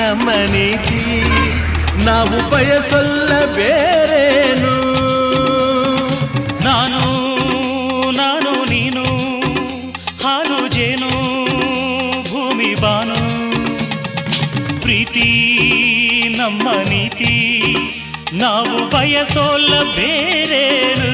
ನಮ್ಮ ನೀತಿ ನಾವು ಬಯಸಲ್ಲ ಬೇರೇನು ನಾನು ನಾನು ನೀನು ಹಾಲು ಜೇನು ಭೂಮಿ ಬಾನು ಪ್ರೀತಿ ನಮ್ಮ ನೀತಿ ನಾವು ಬಯಸೋಲ್ಲ ಬೇರೇನು